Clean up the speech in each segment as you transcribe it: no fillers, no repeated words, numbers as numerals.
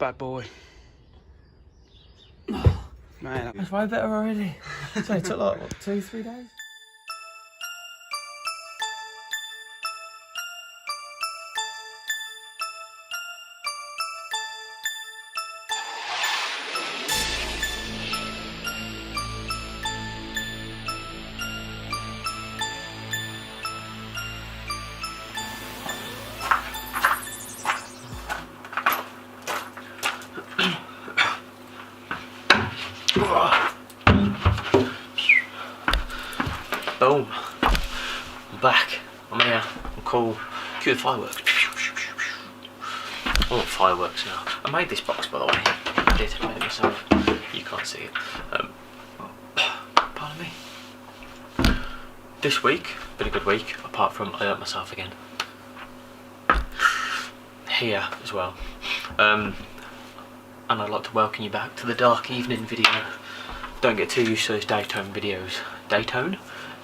bad boy. Man, That's way better already. So it took like, what, 2-3 days? boom. I'm back. I'm here. I'm cool. Cue the fireworks. I want fireworks now. I made this box, by the way. I did. I made it myself. You can't see it. Pardon me. This week, been a good week, apart from I hurt myself again. Here as well. And I'd like to welcome you back to the dark evening video. Don't get too used to those daytime videos. Daytime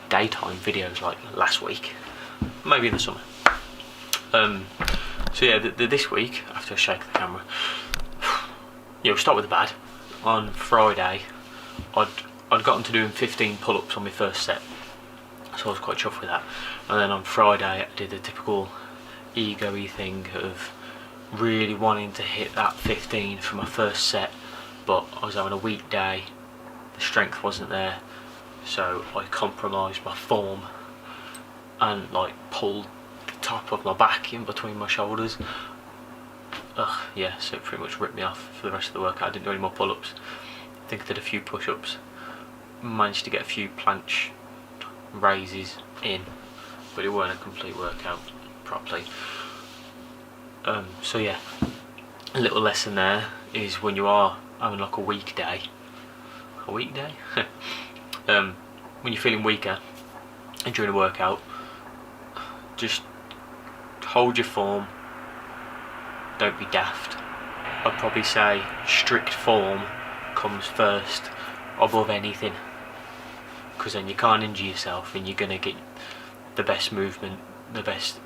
videos like last week. Maybe in the summer. So yeah, this week, after I shake the camera, yeah, we'll start with the bad. On Friday, I'd gotten to doing 15 pull-ups on my first set. So I was quite chuffed with that. And then on Friday, I did the typical ego-y thing of really wanting to hit that 15 for my first set, but I was having a weak day, the strength wasn't there, so I compromised my form and like pulled the top of my back in between my shoulders. Yeah, so it pretty much ripped me off for the rest of the workout. I didn't do any more pull-ups. I think I did a few push-ups, managed to get a few planche raises in, but it weren't a complete workout properly. So yeah, a little lesson there is when you are having like a weekday, when you're feeling weaker and during a workout, just hold your form, don't be daft. I'd probably say strict form comes first above anything, because then you can't injure yourself and you're going to get the best movement, the best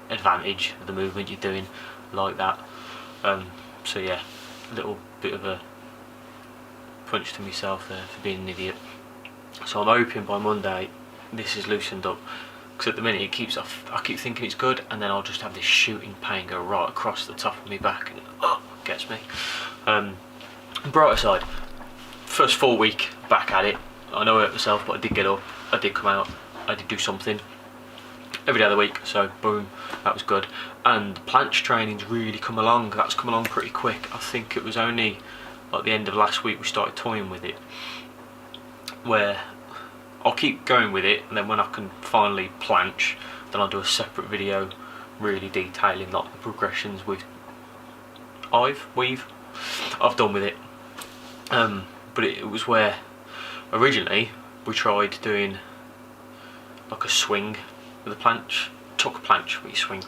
advantage of the movement you're doing like that. So yeah, a little bit of a punch to myself there for being an idiot. So I'm hoping by Monday this is loosened up, because at the minute I keep thinking it's good, and then I'll just have this shooting pain go right across the top of my back and it gets me. Brighter side, first full week back at it. I know I hurt myself, but I did get up, I did come out, I did do something every day of the week, so boom, that was good. And planche training's really come along. That's come along pretty quick. I think it was only at the end of last week we started toying with it, where I'll keep going with it, and then when I can finally planche, then I'll do a separate video really detailing like the progressions with I've done with it. But it was where originally we tried doing like a swing with a planche, tuck planche where you swing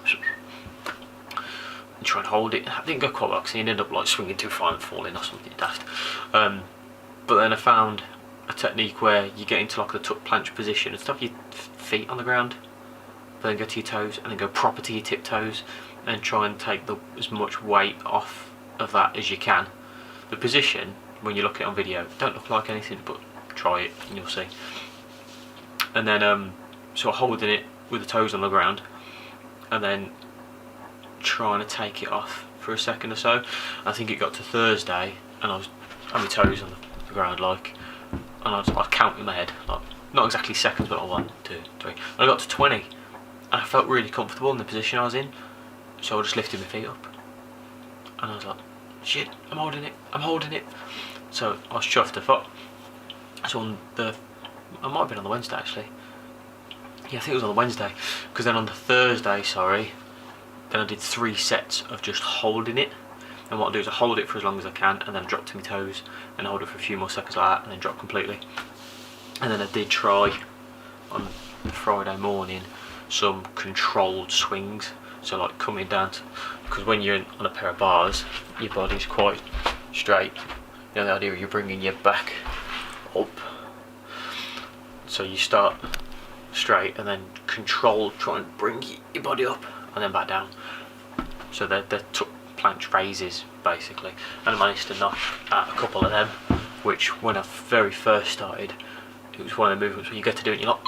and try and hold it. I didn't go quite well because he ended up like swinging too far and falling or something daft. But then I found a technique where you get into like the tuck planche position and stop your feet on the ground, but then go to your toes and then go proper to your tiptoes and try and take as much weight off of that as you can. The position, when you look at it on video, don't look like anything, but try it and you'll see. And then so holding it with the toes on the ground and then trying to take it off for a second or so. I think it got to Thursday and I was on my toes on the ground like, and I'd count in my head, like not exactly seconds, but like 1, 2, 3. And I got to 20 and I felt really comfortable in the position I was in, so I just lifted my feet up and I was like, shit, I'm holding it. So I was chuffed. I thought, so I might have been on the Wednesday actually. Yeah, I think it was on the Wednesday, because then on the Thursday, then I did 3 sets of just holding it. And what I do is I hold it for as long as I can and then drop to my toes and hold it for a few more seconds like that and then drop completely. And then I did try on Friday morning some controlled swings, so like coming down because when you're on a pair of bars your body's quite straight. You know the idea, you're bringing your back up, so you start straight and then control, try and bring your body up and then back down. So they're tuck planche raises basically, and I managed to knock out a couple of them, which when I very first started, it was one of the movements where you get to do it and you're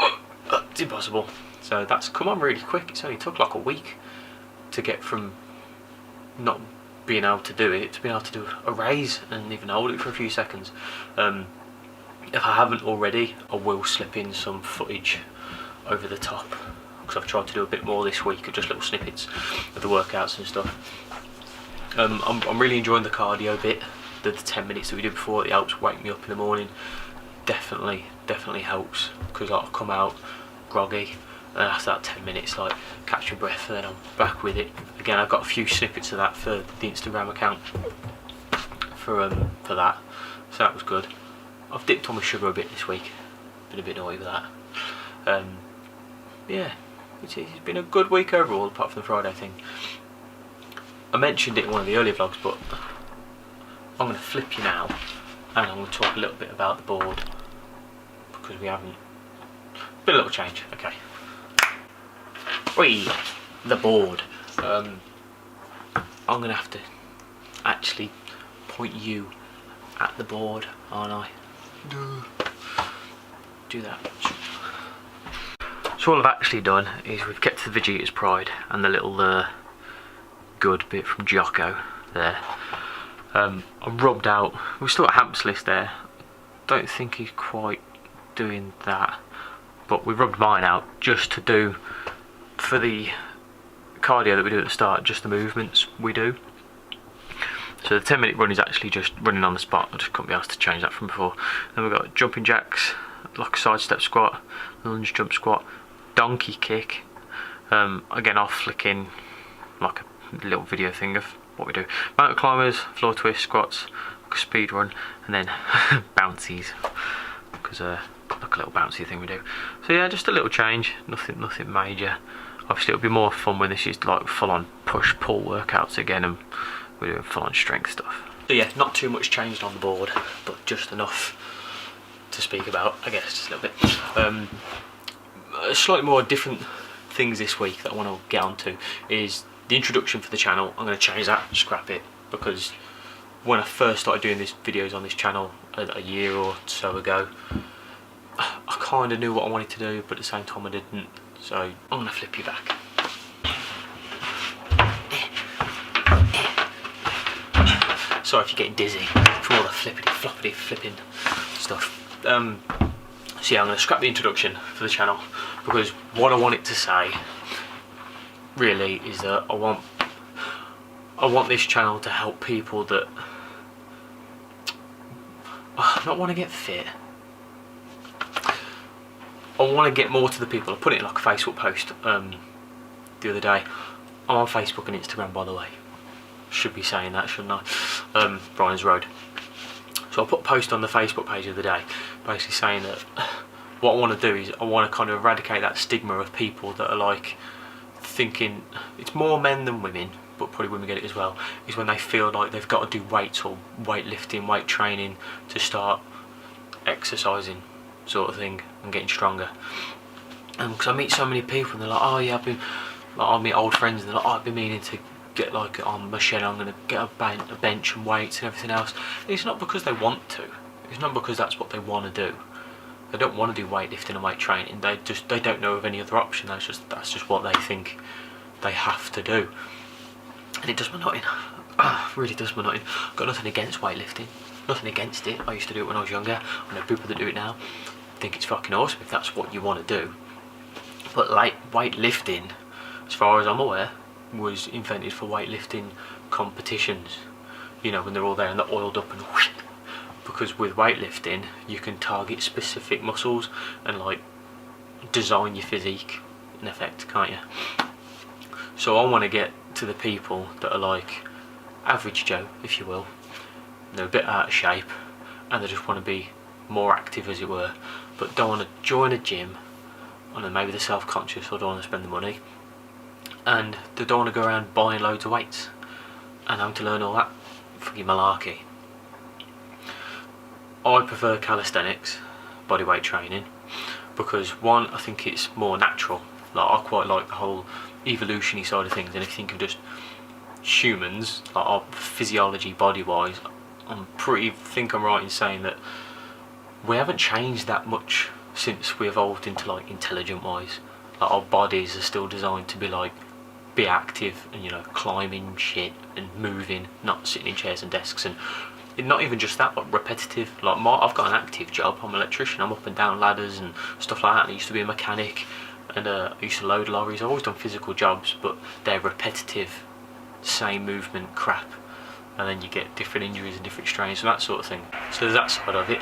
like, it's impossible. So that's come on really quick. It's only took like a week to get from not being able to do it to being able to do a raise and even hold it for a few seconds. If I haven't already, I will slip in some footage over the top, because I've tried to do a bit more this week of just little snippets of the workouts and stuff. I'm really enjoying the cardio bit. The 10 minutes that we do before, it helps wake me up in the morning. Definitely helps, because I'll come out groggy, and after that 10 minutes, like, catch your breath, and then I'm back with it again. I've got a few snippets of that for the Instagram account for that, so that was good. I've dipped on my sugar a bit this week, been a bit naughty with that. Yeah, it's been a good week overall, apart from the Friday thing. I mentioned it in one of the earlier vlogs, but I'm going to flip you now, and I'm going to talk a little bit about the board, because we haven't. Been a little change. Okay. Whee! The board. I'm going to have to actually point you at the board, aren't I? Do that. So all I've actually done is we've kept the Vegeta's Pride and the little good bit from Jocko there. I rubbed out, we've still got Hamps list there. Don't think he's quite doing that, but we rubbed mine out just to do, for the cardio that we do at the start, just the movements we do. So the 10-minute run is actually just running on the spot. I just couldn't be asked to change that from before. Then we've got jumping jacks, like a side step squat, lunge jump squat, donkey kick. Again, I'll flick in like a little video thing of what we do. Mountain climbers, floor twist, squats, like a speed run, and then bouncies, because like a little bouncy thing we do. So yeah, just a little change, nothing major. Obviously it'll be more fun when this is like full on push pull workouts again, and we're doing full on strength stuff. So yeah, not too much changed on the board, but just enough to speak about, I guess, just a little bit. Slightly more different things this week that I want to get onto is the introduction for the channel. I'm going to change that, scrap it, because when I first started doing these videos on this channel a year or so ago, I kind of knew what I wanted to do, but at the same time I didn't. So I'm going to flip you back. Sorry if you're getting dizzy from all the flippity flipping stuff. So yeah, I'm going to scrap the introduction for the channel, because what I want it to say really is that I want this channel to help people that not want to get fit. I want to get more to the people. I put it in like a Facebook post the other day. I'm on Facebook and Instagram, by the way. Should be saying that, shouldn't I? Brian's Road. So I put a post on the Facebook page the other day, basically saying that what I want to do is I want to kind of eradicate that stigma of people that are like thinking, it's more men than women, but probably women get it as well, is when they feel like they've got to do weights or weightlifting, weight training to start exercising, sort of thing, and getting stronger. Because I meet so many people and they're like, oh yeah, I meet old friends and they're like, oh, I've been meaning to get like on my shed, I'm going to get a bench and weights and everything else. It's not because they want to, it's not because that's what they want to do. They don't want to do weightlifting and weight training, they don't know of any other option. That's just what they think they have to do. And it does my nutting. Really does my nutting. I've got nothing against weightlifting, nothing against it. I used to do it when I was younger. I know people that do it now. I think it's fucking awesome if that's what you want to do. But like weightlifting, as far as I'm aware, was invented for weightlifting competitions. You know, when they're all there and they're oiled up and whoosh. Because with weightlifting you can target specific muscles and like design your physique in effect, can't you? So I want to get to the people that are like average Joe, if you will. They're a bit out of shape and they just want to be more active, as it were, but don't want to join a gym, and maybe they're self-conscious or don't want to spend the money, and they don't want to go around buying loads of weights and having to learn all that fucking malarkey. I prefer calisthenics, bodyweight training, because one, I think it's more natural. Like, I quite like the whole evolution-y side of things, and if you think of just humans, like our physiology body-wise, think I'm right in saying that we haven't changed that much since we evolved into like intelligent-wise. Like our bodies are still designed to be like be active and, you know, climbing shit and moving, not sitting in chairs and desks, and not even just that, but repetitive. Like I've got an active job. I'm an electrician. I'm up and down ladders and stuff like that. And I used to be a mechanic, and I used to load lorries. I've always done physical jobs, but they're repetitive, same movement crap, and then you get different injuries and different strains and that sort of thing. So there's that side of it.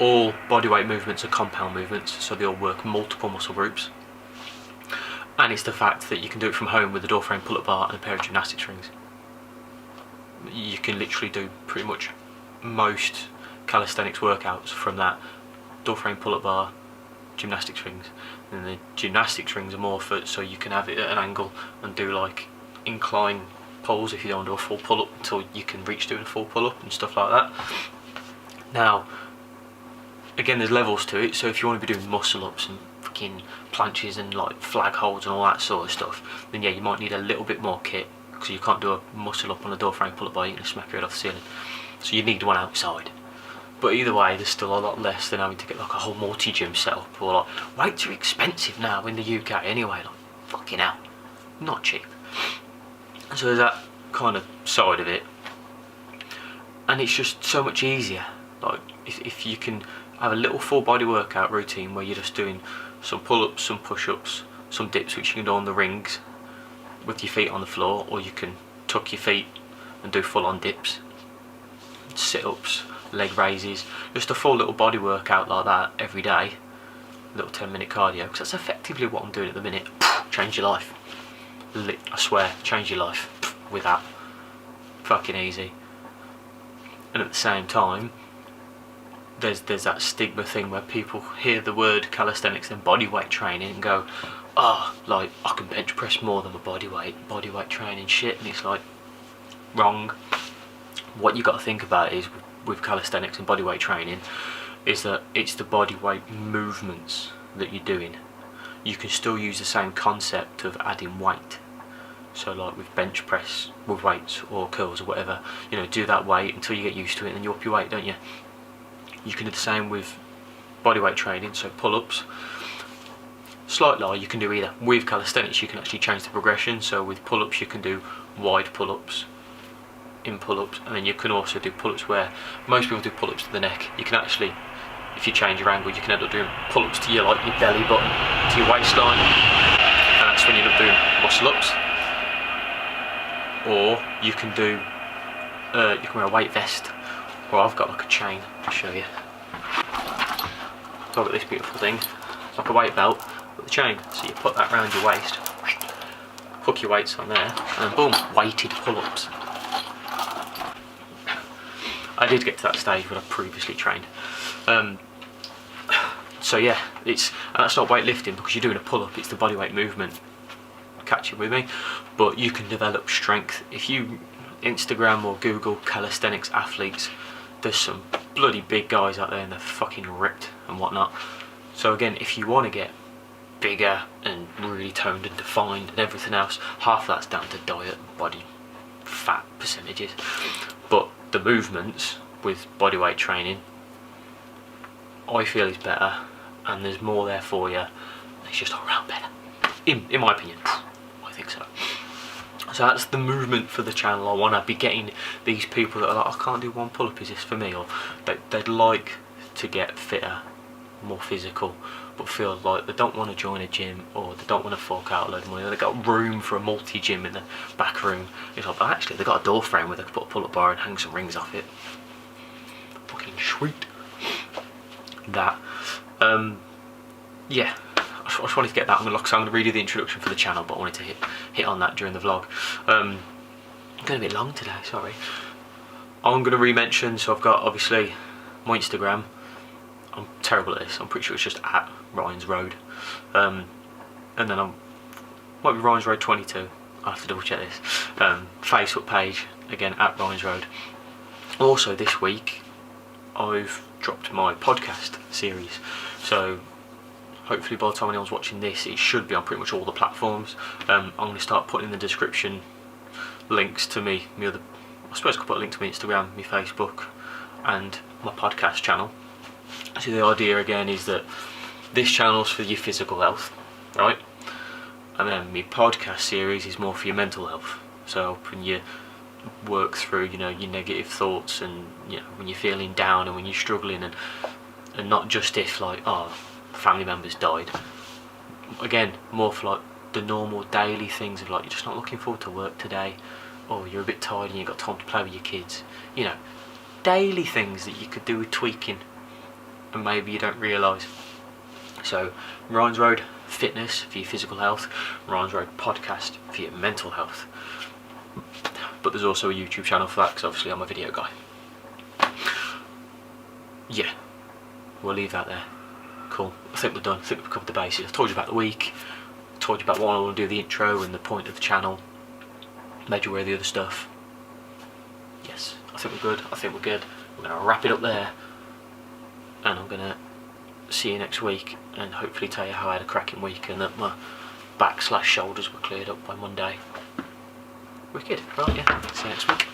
All bodyweight movements are compound movements, so they all work multiple muscle groups. And it's the fact that you can do it from home with a door frame pull-up bar and a pair of gymnastics rings. You can literally do pretty much most calisthenics workouts from that door frame pull-up bar, gymnastics rings. And the gymnastics rings are more for so you can have it at an angle and do like incline pulls if you don't want to do a full pull-up until you can reach doing a full pull-up and stuff like that. Now, again, there's levels to it, so if you want to be doing muscle-ups and fucking planches and like flag holds and all that sort of stuff, then yeah, you might need a little bit more kit, because you can't do a muscle-up on a door frame pull-up bar, you're going to smack your head off the ceiling. So you need one outside. But either way, there's still a lot less than having to get like a whole multi-gym setup, or like, weights are expensive now in the UK anyway, like, fucking hell, not cheap. So there's that kind of side of it, and it's just so much easier. Like if you can have a little full body workout routine where you're just doing some pull-ups, some push-ups, some dips, which you can do on the rings with your feet on the floor, or you can tuck your feet and do full-on dips, sit-ups, leg raises, just a full little body workout like that every day, a little 10-minute cardio, because that's effectively what I'm doing at the minute. Change your life. I swear, change your life with that. Fucking easy. And at the same time, there's that stigma thing where people hear the word calisthenics and bodyweight training and go, oh, like, I can bench press more than my bodyweight training shit, and it's like, wrong. What you got to think about is, with calisthenics and bodyweight training, is that it's the bodyweight movements that you're doing. You can still use the same concept of adding weight. So like with bench press, with weights or curls or whatever, you know, do that weight until you get used to it and then you up your weight, don't you? You can do the same with bodyweight training, so pull-ups. Slightly, you can do either. With calisthenics, you can actually change the progression. So with pull-ups, you can do wide pull-ups, in pull-ups, and then you can also do pull-ups where most people do pull-ups to the neck. You can actually, if you change your angle, you can end up doing pull-ups to your like your belly button, to your waistline, and that's when you end up doing muscle-ups. Or you can do, you can wear a weight vest. Or I've got like a chain. I'll show you. So I've got this beautiful thing. It's like a weight belt with a chain. So you put that around your waist, hook your weights on there, and boom, weighted pull-ups. I did get to that stage when I previously trained. So yeah, and that's not weightlifting because you're doing a pull-up. It's the bodyweight movement. Catch it with me. But you can develop strength if you Instagram or Google calisthenics athletes. There's some bloody big guys out there and they're fucking ripped and whatnot. So again, if you want to get bigger and really toned and defined and everything else, half of that's down to diet and body fat percentages. But the movements with bodyweight training, I feel is better, and there's more there for you. It's just all around better, in my opinion. I think so. So that's the movement for the channel. I want to be getting these people that are like, I can't do one pull-up, is this for me? Or they'd like to get fitter, more physical, but feel like they don't want to join a gym, or they don't want to fork out a load of money, or they've got room for a multi-gym in the back room. It's like, but actually they've got a door frame where they can put a pull-up bar and hang some rings off it. Fucking sweet. That. Yeah. I just wanted to get that. I'm going to redo the introduction for the channel, but I wanted to hit on that during the vlog. I'm going to be long today, sorry. I'm going to re-mention, so I've got obviously my Instagram. I'm terrible at this. I'm pretty sure it's just at Ryan's Road. And then might be Ryan's Road 22. I'll have to double check this. Facebook page, again, at Ryan's Road. Also this week, I've dropped my podcast series. So hopefully by the time anyone's watching this, it should be on pretty much all the platforms. I'm going to start putting in the description links to me other, I suppose I could put a link to my Instagram, my Facebook and my podcast channel. So the idea again is that this channel's for your physical health, right? And then my podcast series is more for your mental health. So when you work through, you know, your negative thoughts, and you know, when you're feeling down and when you're struggling, and not just if like, oh, family members died. Again, more for like the normal daily things of like, you're just not looking forward to work today, or you're a bit tired and you've got time to play with your kids. You know, daily things that you could do with tweaking and maybe you don't realise. So Ryan's Road Fitness for your physical health, Ryan's Road Podcast for your mental health. But there's also a YouTube channel for that, because obviously I'm a video guy. Yeah, we'll leave that there. Cool, I think we're done. I think we've covered the bases. I told you about the week, I told you about why I want to do the intro and the point of the channel, made you aware of the other stuff. Yes, I think we're good. I think we're good. We're going to wrap it up there, and I'm going to see you next week and hopefully tell you how I had a cracking week and that my back/shoulders were cleared up by Monday. Wicked. Right, yeah. See you next week.